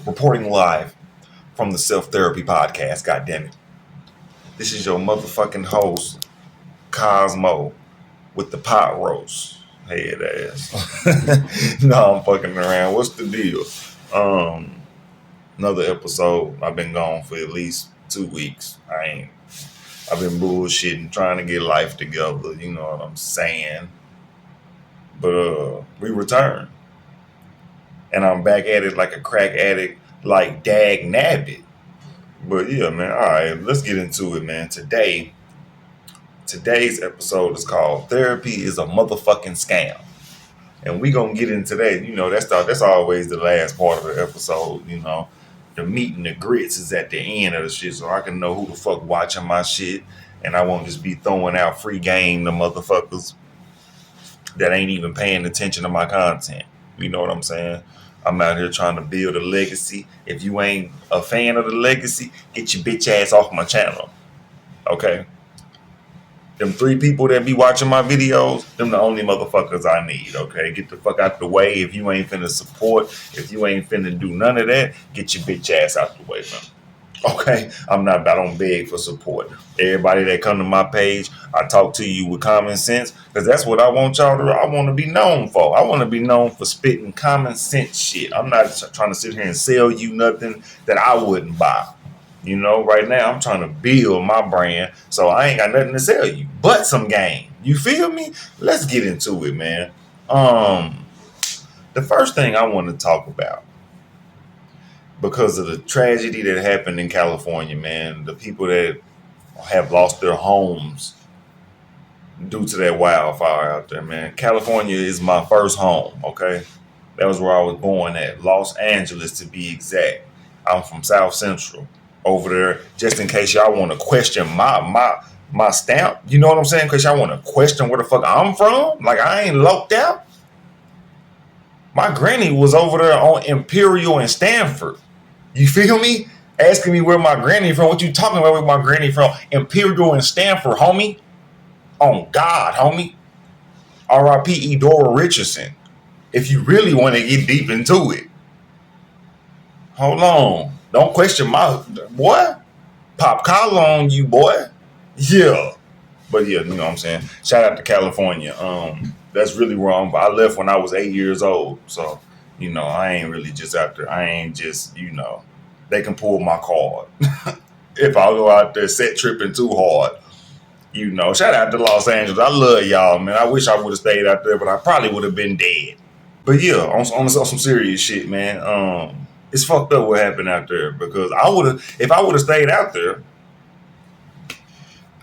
Reporting live from the Self Therapy Podcast. God damn it! This is your motherfucking host, Cosmo, with the pot roast head ass. No, I'm fucking around. What's the deal? Another episode. I've been gone for at least 2 weeks. I've been bullshitting, trying to get life together. You know what I'm saying? But we returned. And I'm back at it like a crack addict, like dag nabbit. But yeah, man, all right, let's get into it, man. Today's episode is called Therapy is a Motherfucking Scam. And we gonna get into that. You know, that's always the last part of the episode, you know. The meat and the grits is at the end of the shit, so I can know who the fuck watching my shit, and I won't just be throwing out free game to motherfuckers that ain't even paying attention to my content. You know what I'm saying? I'm out here trying to build a legacy. If you ain't a fan of the legacy, get your bitch ass off my channel. Okay? Them 3 people that be watching my videos, them the only motherfuckers I need, okay? Get the fuck out the way. If you ain't finna support, if you ain't finna do none of that, get your bitch ass out the way, man. Okay? I don't beg for support. Everybody that come to my page, I talk to you with common sense, because that's what I want to be known for. I want to be known for spitting common sense shit. I'm not trying to sit here and sell you nothing that I wouldn't buy. You know, right now I'm trying to build my brand, so I ain't got nothing to sell you but some game. You feel me? Let's get into it, man. The first thing I want to talk about, because of the tragedy that happened in California, man, the people that have lost their homes due to that wildfire out there, man. California is my first home, okay? That was where I was born at, Los Angeles to be exact. I'm from South Central. Over there, just in case y'all want to question my stamp, you know what I'm saying? Because y'all want to question where the fuck I'm from. Like, I ain't loped out. My granny was over there on Imperial and Stanford. You feel me? Asking me where my granny from. What you talking about where my granny from? Imperial and Stanford, homie. On God, homie. R.I.P. Edora Richardson. If you really want to get deep into it. Hold on. Don't question my boy. Pop collar on you, boy. Yeah. But yeah, you know what I'm saying? Shout out to California. That's really wrong. I left when I was 8 years old. So, you know, I ain't really just out there. I ain't just, you know, they can pull my card. If I go out there set tripping too hard. You know, shout out to Los Angeles. I love y'all, man. I wish I would have stayed out there, but I probably would have been dead. But yeah, on some serious shit, man. It's fucked up what happened out there, because if I would have stayed out there,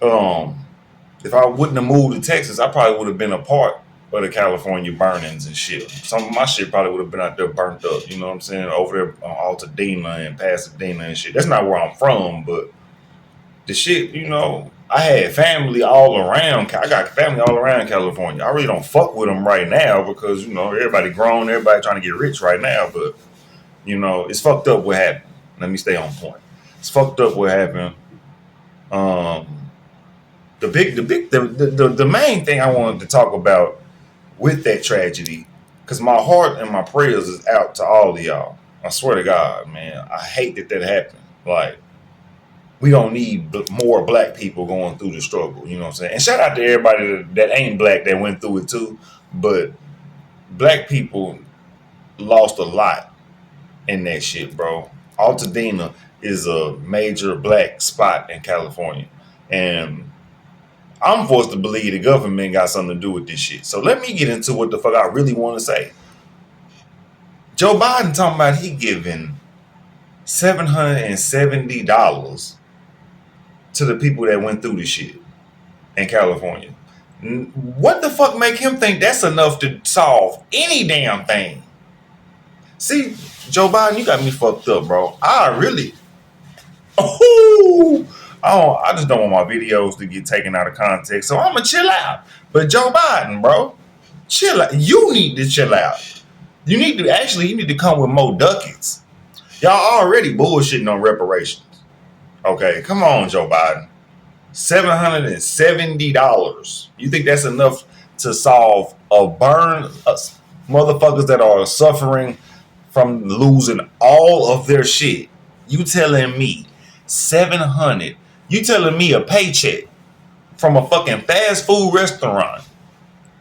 if I wouldn't have moved to Texas, I probably would have been a part of the California burnings and shit. Some of my shit probably would have been out there burnt up, you know what I'm saying? Over there on Altadena and Pasadena and shit. That's not where I'm from, but the shit, you know, I had family all around. I got family all around California. I really don't fuck with them right now because, you know, everybody grown, everybody trying to get rich right now, but you know, it's fucked up what happened. Let me stay on point. It's fucked up what happened. The main thing I wanted to talk about with that tragedy, because my heart and my prayers is out to all of y'all. I swear to God, man, I hate that happened. Like, we don't need more black people going through the struggle. You know what I'm saying? And shout out to everybody that ain't black that went through it too. But black people lost a lot in that shit, bro. Altadena is a major black spot in California. And I'm forced to believe the government got something to do with this shit. So let me get into what the fuck I really want to say. Joe Biden talking about he giving $770 to the people that went through this shit in California. What the fuck make him think that's enough to solve any damn thing? See, Joe Biden, you got me fucked up, bro. I just don't want my videos to get taken out of context, so I'm gonna chill out. But Joe Biden, bro, chill out. You need to chill out. You need to come with more ducats. Y'all already bullshitting on reparations. Okay, come on, Joe Biden. $770. You think that's enough to solve a burn? Motherfuckers that are suffering from losing all of their shit. You telling me 700? You telling me a paycheck from a fucking fast food restaurant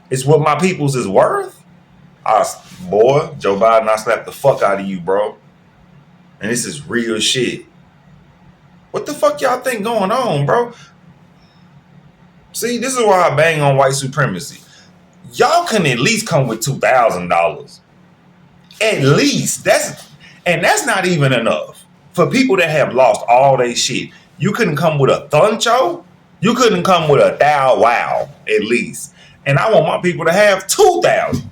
is what my people's is worth? Boy, Joe Biden, I slapped the fuck out of you, bro. And this is real shit. What the fuck y'all think going on, bro? See, this is why I bang on white supremacy. Y'all can at least come with $2,000. At least. That's not even enough. For people that have lost all their shit, you couldn't come with a thuncho? You couldn't come with a thou wow, at least. And I want my people to have 2,000.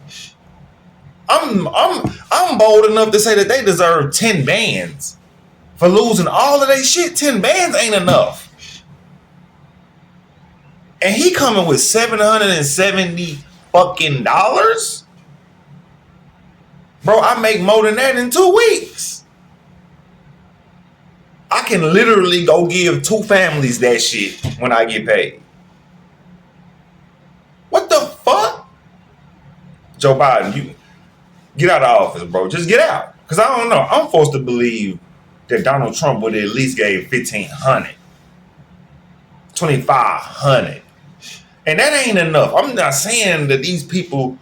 I'm bold enough to say that they deserve 10 bands for losing all of their shit. 10 bands ain't enough. And he coming with $770 fucking dollars? Bro, I make more than that in 2 weeks. I can literally go give 2 families that shit when I get paid. What the fuck? Joe Biden, you get out of office, bro. Just get out. Because I don't know. I'm forced to believe that Donald Trump would at least gave $1,500. $2,500. And that ain't enough. I'm not saying that these people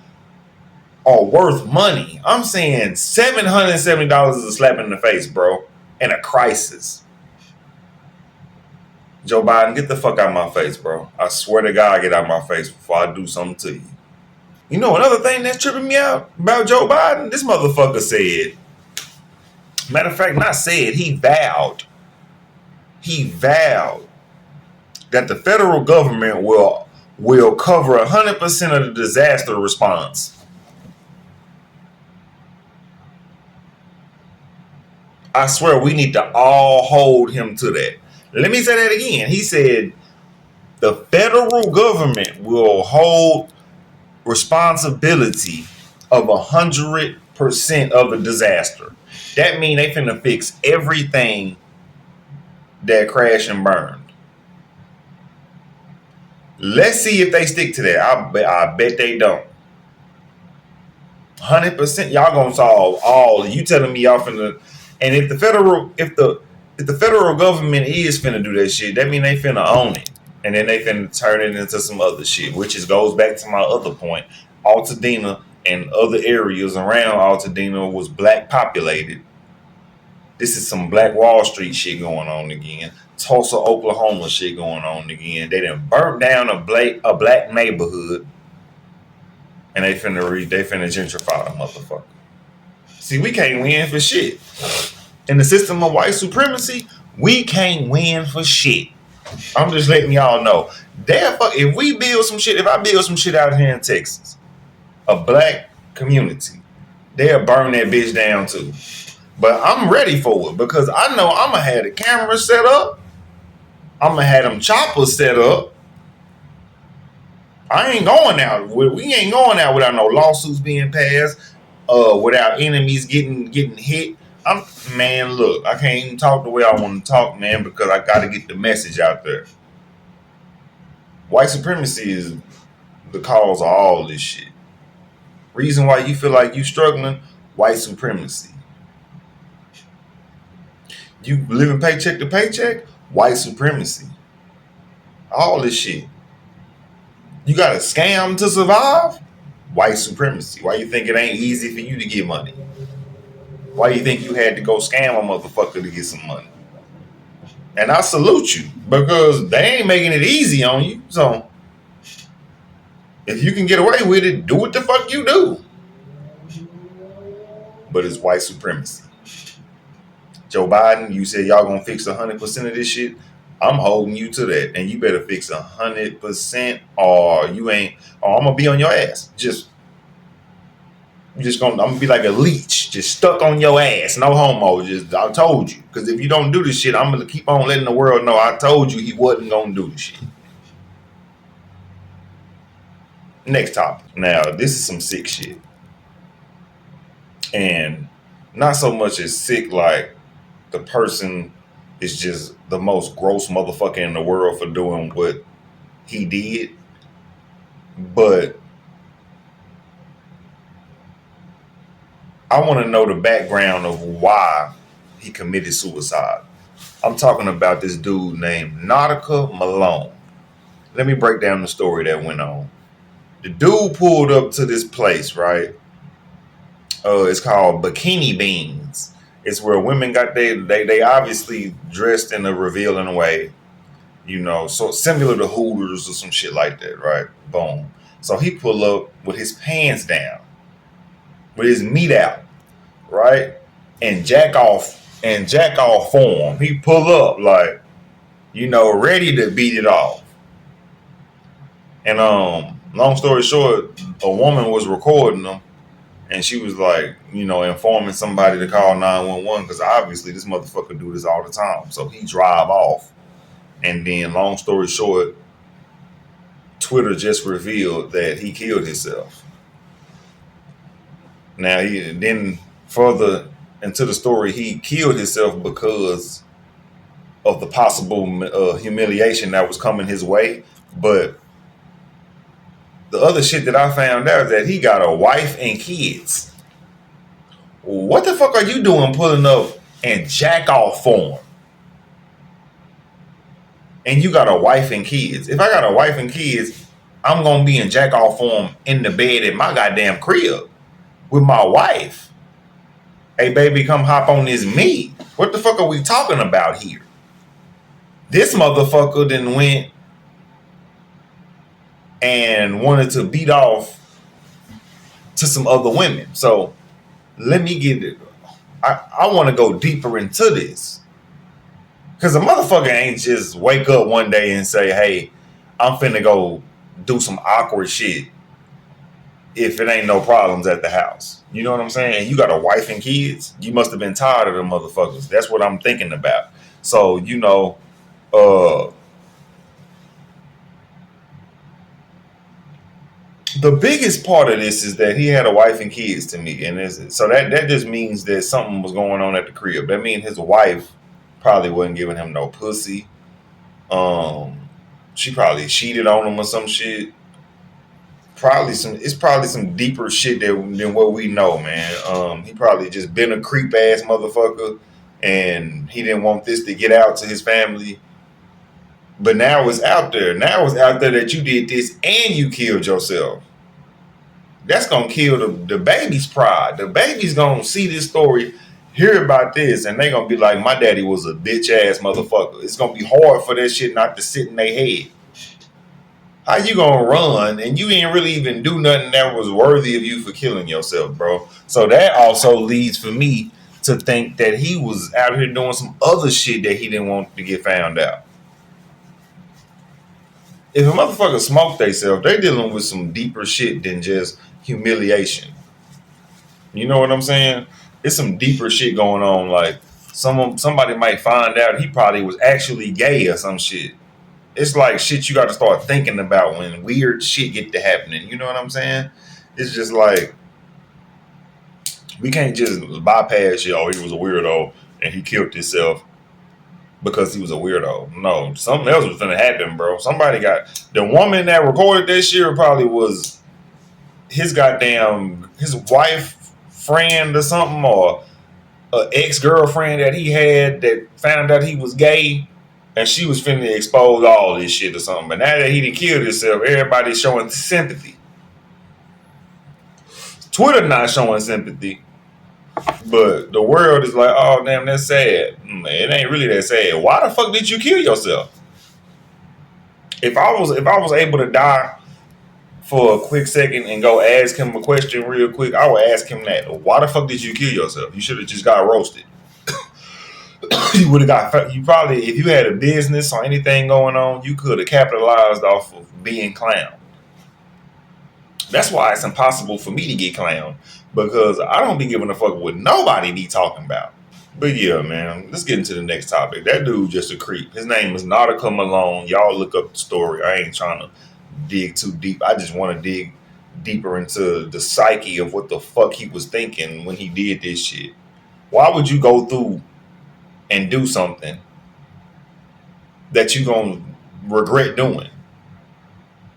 are worth money. I'm saying $770 is a slap in the face, bro. In a crisis. Joe Biden, get the fuck out of my face, bro. I swear to God, get out of my face before I do something to you. You know another thing that's tripping me out about Joe Biden? This motherfucker said, matter of fact, not said, he vowed that the federal government will cover 100% of the disaster response. I swear we need to all hold him to that. Let me say that again. He said the federal government will hold responsibility of 100% of the disaster. That means they finna fix everything that crashed and burned. Let's see if they stick to that. I bet they don't. 100%, y'all gonna solve all. You telling me y'all finna? And if the federal government is finna do that shit, that mean they finna own it, and then they finna turn it into some other shit, which goes back to my other point. Altadena and other areas around Altadena was black populated. This is some Black Wall Street shit going on again. Tulsa, Oklahoma shit going on again. They done burnt down a black neighborhood, and they finna gentrify the motherfucker. See, we can't win for shit. In the system of white supremacy, we can't win for shit. I'm just letting y'all know. If I build some shit out here in Texas, a black community, they'll burn that bitch down too. But I'm ready for it because I know I'm going to have the camera set up. I'm going to have them choppers set up. I ain't going out. We ain't going out without no lawsuits being passed, without enemies getting hit. Man, look, I can't even talk the way I want to talk, man, because I got to get the message out there. White supremacy is the cause of all this shit. Reason why you feel like you struggling, white supremacy. You living paycheck to paycheck, white supremacy. All this shit. You got to scam to survive, white supremacy. Why you think it ain't easy for you to get money? Why you think you had to go scam a motherfucker to get some money? And I salute you because they ain't making it easy on you. So if you can get away with it, do what the fuck you do. But it's white supremacy. Joe Biden, you said y'all gonna fix 100% of this shit. I'm holding you to that, and you better fix 100%, or you ain't. Or I'm gonna be on your ass. I'm gonna be like a leech, just stuck on your ass. No homo. I told you. Because if you don't do this shit, I'm gonna keep on letting the world know I told you he wasn't gonna do this shit. Next topic. Now, this is some sick shit. And not so much as sick like the person is just the most gross motherfucker in the world for doing what he did. But I want to know the background of why he committed suicide. I'm talking about this dude named Nautica Malone. Let me break down the story that went on. The dude pulled up to this place, right? It's called Bikini Beans. It's where women got they obviously dressed in a revealing way, so similar to Hooters or some shit like that, right? Boom. So he pull up with his pants down, with his meat out, right? And jack off form. He pull up like, ready to beat it off. And long story short, a woman was recording him, and she was like, informing somebody to call 911 because obviously this motherfucker do this all the time. So he drive off, and then long story short, Twitter just revealed that he killed himself. Now he then further into the story, he killed himself because of the possible humiliation that was coming his way. But the other shit that I found out is that he got a wife and kids. What the fuck are you doing pulling up in jack off form? And you got a wife and kids. If I got a wife and kids, I'm gonna be in jack off form in the bed at my goddamn crib with my wife. Hey baby, come hop on this meat. What the fuck are we talking about here? This motherfucker then went and wanted to beat off to some other women. So let me get it. I want to go deeper into this. Because a motherfucker ain't just wake up one day and say, hey, I'm finna go do some awkward shit if it ain't no problems at the house. You know what I'm saying? You got a wife and kids. You must have been tired of them motherfuckers. That's what I'm thinking about. So, the biggest part of this is that he had a wife and kids to me. And so that just means that something was going on at the crib. That means his wife probably wasn't giving him no pussy. She probably cheated on him or some shit. It's probably some deeper shit than what we know, man. He probably just been a creep ass motherfucker, and he didn't want this to get out to his family. But now it's out there. Now it's out there that you did this and you killed yourself. That's gonna kill the baby's pride. The baby's gonna see this story, hear about this, and they gonna be like, my daddy was a bitch ass motherfucker. It's gonna be hard for that shit not to sit in their head. How you gonna run and you ain't really even do nothing that was worthy of you for killing yourself, bro? So that also leads for me to think that he was out here doing some other shit that he didn't want to get found out. If a motherfucker smoke theyself, they dealing with some deeper shit than just humiliation. You know what I'm saying? It's some deeper shit going on. Like somebody might find out he probably was actually gay or some shit. It's like shit you got to start thinking about when weird shit get to happening. You know what I'm saying? It's just like we can't just bypass he was a weirdo and he killed himself because he was a weirdo. No, something else was gonna happen, bro. Somebody got the woman that recorded this shit probably was his wife friend or something, or an ex-girlfriend that he had that found out he was gay. And she was finna expose all this shit or something. But now that he done killed himself, everybody's showing sympathy. Twitter not showing sympathy. But the world is like, oh, damn, that's sad. It ain't really that sad. Why the fuck did you kill yourself? If I was able to die for a quick second and go ask him a question real quick, I would ask him that. Why the fuck did you kill yourself? You should have just got roasted. You would have you probably, if you had a business or anything going on, you could have capitalized off of being clowned. That's why it's impossible for me to get clowned, because I don't be giving a fuck what nobody be talking about. But yeah, man, let's get into the next topic. That dude just a creep. His name is Nautica Malone. Y'all look up the story. I ain't trying to dig too deep. I just want to dig deeper into the psyche of what the fuck he was thinking when he did this shit. Why would you go through and do something that you gonna regret doing?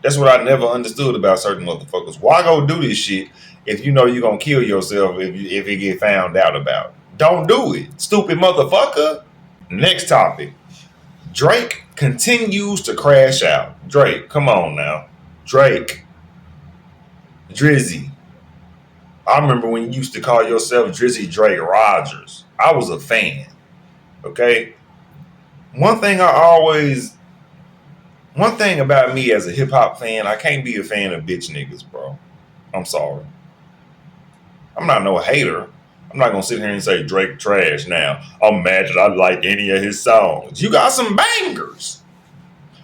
That's what I never understood about certain motherfuckers. Why go do this shit if you know you're gonna kill yourself if it get found out about? Don't do it, stupid motherfucker. Next topic. Drake continues to crash out. Drake, come on now. Drake. Drizzy. I remember when you used to call yourself Drizzy Drake Rogers. I was a fan. Okay? One thing about me as a hip hop fan, I can't be a fan of bitch niggas, bro. I'm sorry. I'm not no hater. I'm not gonna sit here and say Drake trash now. I'm mad that I like any of his songs. You got some bangers,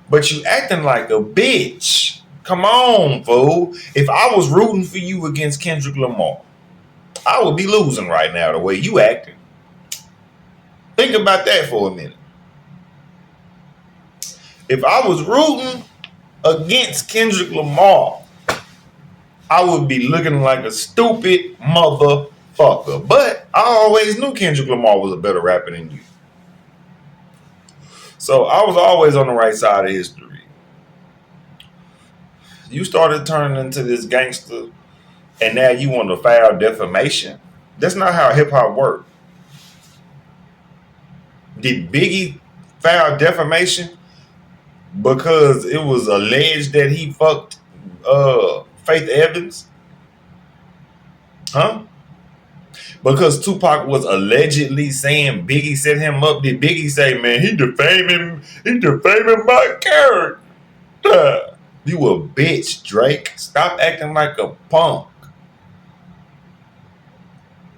but you acting like a bitch. Come on, fool. If I was rooting for you against Kendrick Lamar, I would be losing right now the way you acting. Think about that for a minute. If I was rooting against Kendrick Lamar, I would be looking like a stupid motherfucker. But I always knew Kendrick Lamar was a better rapper than you. So I was always on the right side of history. You started turning into this gangster, and now you want to file defamation. That's not how hip hop works. Did Biggie file defamation because it was alleged that he fucked Faith Evans? Huh? Because Tupac was allegedly saying Biggie set him up. Did Biggie say, man, he defaming my character? You a bitch, Drake. Stop acting like a punk.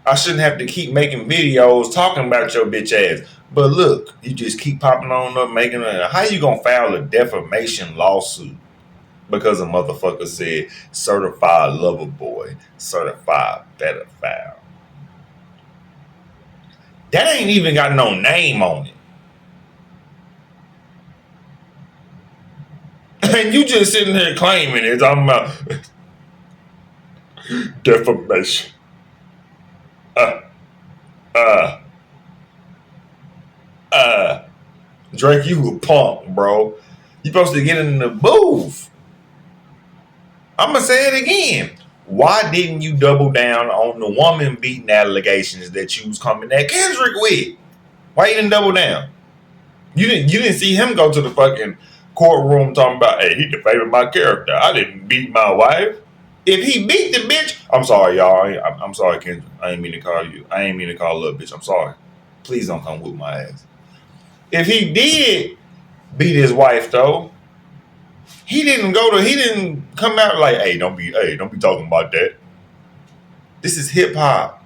I shouldn't have to keep making videos talking about your bitch ass. But look, you just keep popping on up, making it. How you gonna file a defamation lawsuit because a motherfucker said certified lover boy, certified pedophile? That ain't even got no name on it. And you just sitting here claiming it, talking about defamation. Drake, you a punk, bro. You supposed to get in the booth. I'm gonna say it again. Why didn't you double down on the woman beating allegations that you was coming at Kendrick with? Why you didn't double down? You didn't see him go to the fucking courtroom talking about, hey, he defamed my character. I didn't beat my wife. If he beat the bitch, I'm sorry, y'all. I'm sorry, Kendrick. I ain't mean to call you. I ain't mean to call her a bitch. I'm sorry. Please don't come whoop my ass. If he did beat his wife, though, he didn't come out like, hey, don't be talking about that. This is hip hop.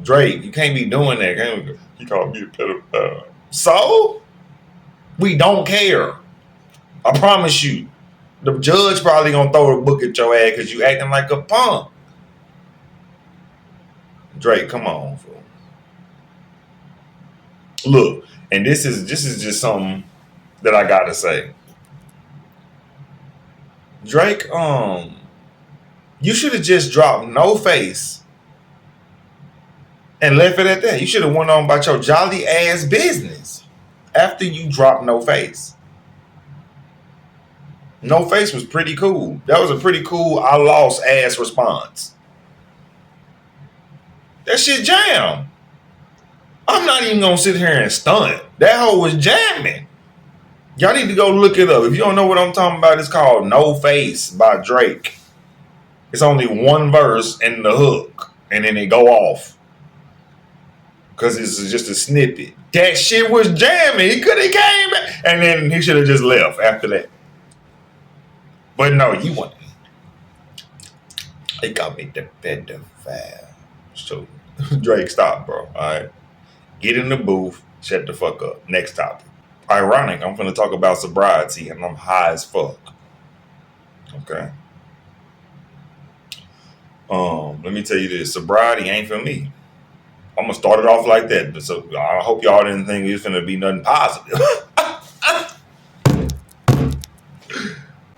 Drake, you can't be doing that. He called me a pedophile. So? We don't care. I promise you. The judge probably gonna throw the book at your ass because you acting like a punk. Drake, come on, fool. Look, and this is just something that I gotta say. Drake, you should have just dropped No Face and left it at that. You should have went on about your jolly ass business after you dropped No Face. No Face was pretty cool. That was a pretty cool I lost ass response. That shit jam. I'm not even gonna sit here and stunt. That hoe was jamming. Y'all need to go look it up. If you don't know what I'm talking about, it's called No Face by Drake. It's only one verse and the hook, and then it go off. Because it's just a snippet. That shit was jamming. He could have came back, and then he should have just left after that. But no, you want. They got me the pedophile. So Drake, stop, bro. All right, get in the booth. Shut the fuck up. Next topic. Ironic. I'm gonna talk about sobriety, and I'm high as fuck. Okay. Let me tell you this. Sobriety ain't for me. I'm gonna start it off like that. So I hope y'all didn't think it was gonna be nothing positive.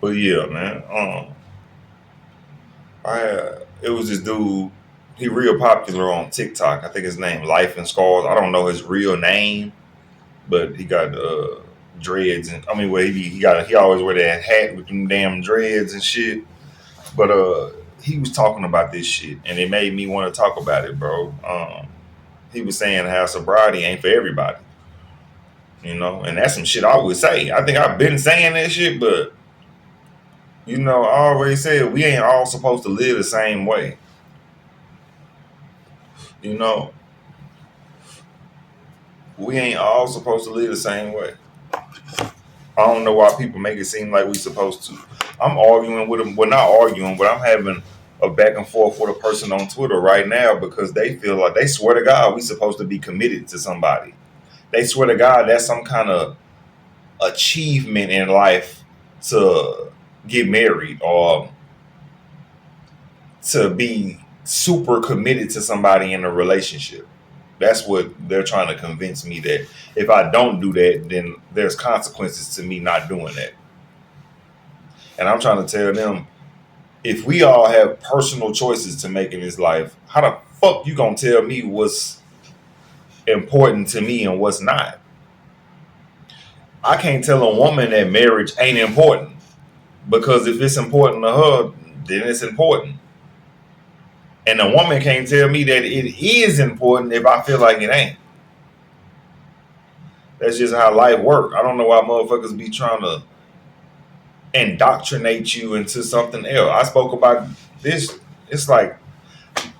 But yeah, man. It was this dude. He real popular on TikTok. I think his name Life and Scars. I don't know his real name, but he got dreads, and I mean, well, he always wear that hat with them damn dreads and shit. But he was talking about this shit, and it made me want to talk about it, bro. He was saying how sobriety ain't for everybody, and that's some shit I would say. I think I've been saying that shit, but I always said we ain't all supposed to live the same way. You know, we ain't all supposed to live the same way. I don't know why people make it seem like we supposed to. I'm arguing with them. Well, not arguing, but I'm having a back and forth with a person on Twitter right now because they feel like they swear to God we supposed to be committed to somebody. They swear to God that's some kind of achievement in life to get married or to be super committed to somebody in a relationship. That's what they're trying to convince me, that if I don't do that, then there's consequences to me not doing that. And I'm trying to tell them, if we all have personal choices to make in this life, how the fuck you gonna tell me what's important to me and what's not? I can't tell a woman that marriage ain't important, because if it's important to her, then it's important. And a woman can't tell me that it is important if I feel like it ain't. That's just how life works. I don't know why motherfuckers be trying to indoctrinate you into something else. I spoke about this. It's like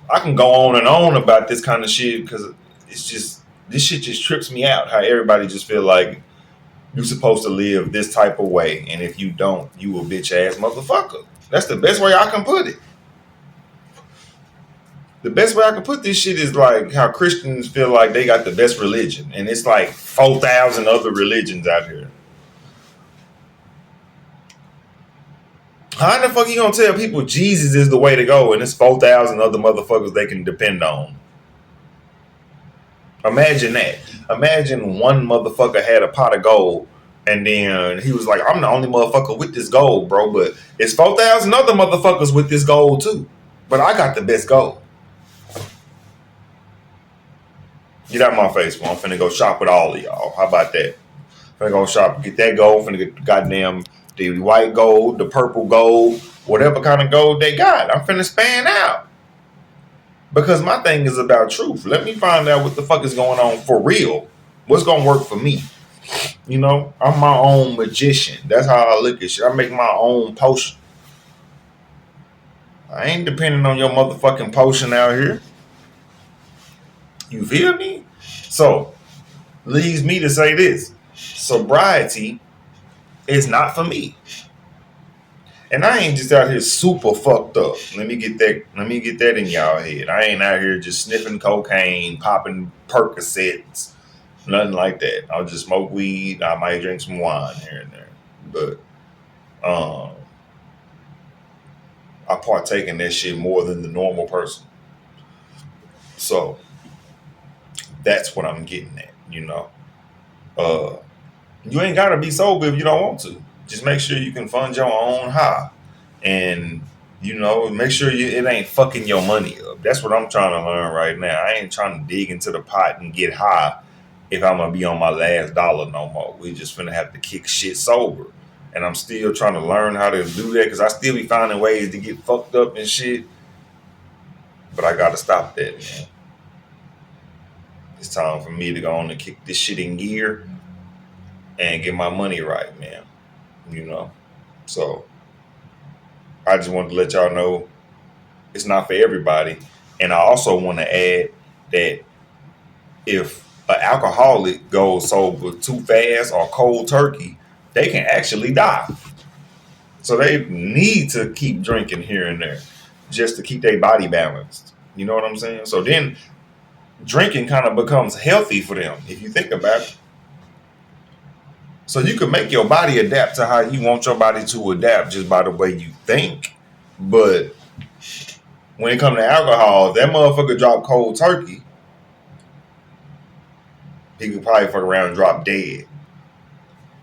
I can go on and on about this kind of shit because it's just, this shit just trips me out. How everybody just feel like you're supposed to live this type of way, and if you don't, you a bitch ass motherfucker. That's the best way I can put it. The best way I can put this shit is like how Christians feel like they got the best religion, and it's like 4,000 other religions out here. How the fuck you gonna tell people Jesus is the way to go and it's 4,000 other motherfuckers they can depend on? Imagine that. Imagine one motherfucker had a pot of gold and then he was like, I'm the only motherfucker with this gold, bro, but it's 4,000 other motherfuckers with this gold too. But I got the best gold. Get out my face, bro. I'm finna go shop with all of y'all. How about that? Finna go shop, get that gold, finna get the goddamn the white gold, the purple gold, whatever kind of gold they got. I'm finna span out. Because my thing is about truth. Let me find out what the fuck is going on for real. What's gonna work for me? I'm my own magician. That's how I look at shit. I make my own potion. I ain't depending on your motherfucking potion out here. You feel me? So, leads me to say this. Sobriety is not for me. And I ain't just out here super fucked up. Let me get that in y'all head. I ain't out here just sniffing cocaine, popping Percocets, nothing like that. I'll just smoke weed. I might drink some wine here and there. But I partake in that shit more than the normal person. So that's what I'm getting at, You ain't gotta be sober if you don't want to. Just make sure you can fund your own high. And, make sure it ain't fucking your money up. That's what I'm trying to learn right now. I ain't trying to dig into the pot and get high if I'm going to be on my last dollar no more. We just finna have to kick shit sober. And I'm still trying to learn how to do that because I still be finding ways to get fucked up and shit. But I got to stop that, man. It's time for me to go on and kick this shit in gear and get my money right, man. So I just wanted to let y'all know it's not for everybody. And I also want to add that if an alcoholic goes sober too fast or cold turkey, they can actually die. So they need to keep drinking here and there just to keep their body balanced. You know what I'm saying? So then drinking kind of becomes healthy for them, if you think about it. So you can make your body adapt to how you want your body to adapt just by the way you think. But when it comes to alcohol, if that motherfucker drop cold turkey, he could probably fuck around and drop dead.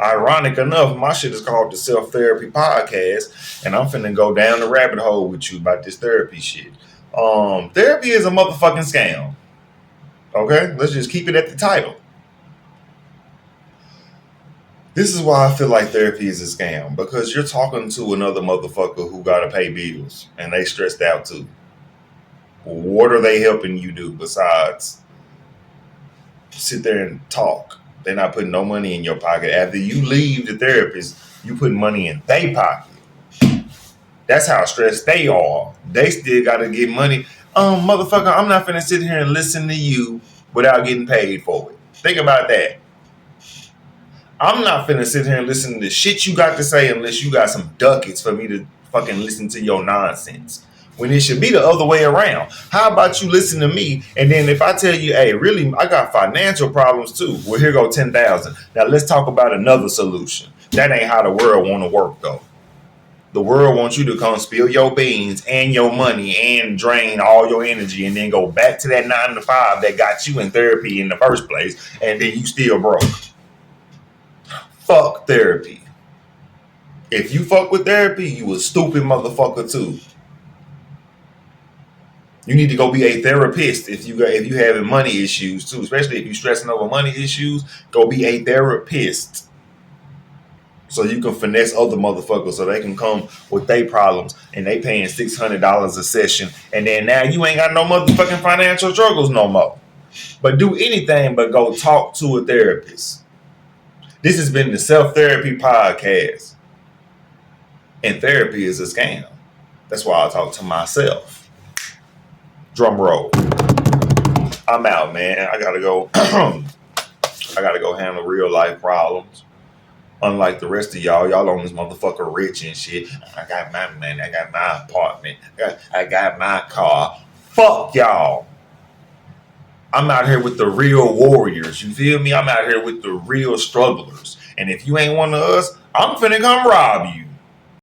Ironic enough, my shit is called the Self Therapy Podcast, and I'm finna go down the rabbit hole with you about this therapy shit. Therapy is a motherfucking scam. Okay? Let's just keep it at the title. This is why I feel like therapy is a scam, because you're talking to another motherfucker who got to pay bills and they stressed out too. What are they helping you do besides sit there and talk? They're not putting no money in your pocket. After you leave the therapist, you put money in their pocket. That's how stressed they are. They still got to get money. Motherfucker, I'm not finna sit here and listen to you without getting paid for it. Think about that. I'm not finna sit here and listen to the shit you got to say unless you got some ducats for me to fucking listen to your nonsense. When it should be the other way around. How about you listen to me, and then if I tell you, hey, really, I got financial problems too. Well, here go 10,000. Now let's talk about another solution. That ain't how the world want to work though. The world wants you to come spill your beans and your money and drain all your energy and then go back to that 9 to 5 that got you in therapy in the first place, and then you still broke. Fuck therapy. If you fuck with therapy, you a stupid motherfucker too. You need to go be a therapist if you having money issues too, especially if you stressing over money issues. Go be a therapist so you can finesse other motherfuckers so they can come with their problems and they paying $600 a session, and then now you ain't got no motherfucking financial struggles no more. But do anything but go talk to a therapist. This has been the Self-Therapy Podcast, and therapy is a scam. That's why I talk to myself. Drum roll. I'm out, man. I gotta go. I gotta go handle real life problems. Unlike the rest of y'all on this motherfucker rich and shit. I got my money. I got my apartment. I got my car. Fuck y'all. I'm out here with the real warriors. You feel me? I'm out here with the real strugglers. And if you ain't one of us, I'm finna come rob you.